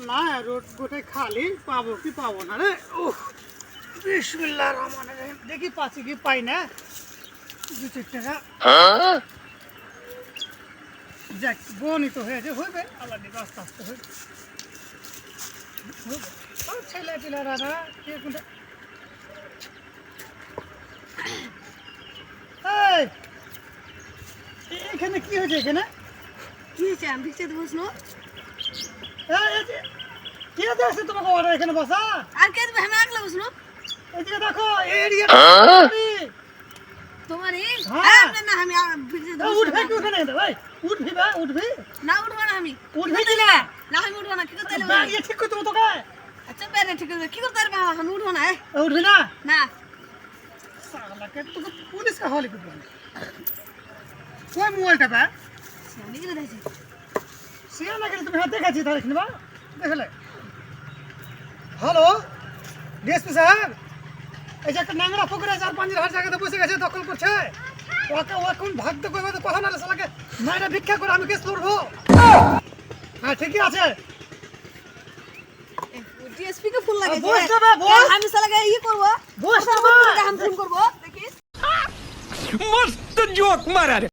না রোড গোটাই খালি পাবো কি পাবো না রে বিসমিল্লাহির রহমানির রহিম দেখি পাচ্ছি কি পাই না 2-4 টাকা যাক বনিত হয়েছে হইবে আল্লাহ দিবে আস্তে আস্তে হইবে ছেলে ছেলেরা না কে কোনটা এখানে কি হয়েছে এখানে কি হয়েছে আমি ভিক্ষা দেবো শুনো কি আছে তোমাকে অর্ডার এখানে বসা আর কে দেবে আমি আগলে বসলো এদিকে দেখো এরিয়া তোমার এই হ্যাঁ। না আমি ভিক্ষা দেবো উঠবে কি ওখানে ভাই উঠবি বা উঠবি না উঠবো না আমি উঠবি কি না না আমি উঠবো না কি করতে ব্যাগ পারবো ঠিক করতে তোকে আচ্ছা বেরে ঠিক আছে কি করতে পারবো আমি উঠবো না উঠবি না না সালা কে তোকে পুলিশ কা হলে করবে কোন মোবাইলটা বা আমি কি দেখছি সিয়া না করে তুমি হাতে দেখাচ্ছি তাহলে এখানে বা দেখলে হ্যালো ডিএসপি সাহেব এই যে একটা নাংরা পুকুরে 4-5 জায়গাতে বসে গেছে দখল করছে ওকে ও এখন ভাগতে করবে তো কথা না শালাকে মায়েরা ভিক্ষা করে আমি কেস করবো হ্যাঁ ঠিকই আছে ডিএসপি কে ফোন লাগে বস না বা বস আমি সালাকে ই করব বস না বা আমি ফোন করব দেখিস मस्त जोक मारा रे।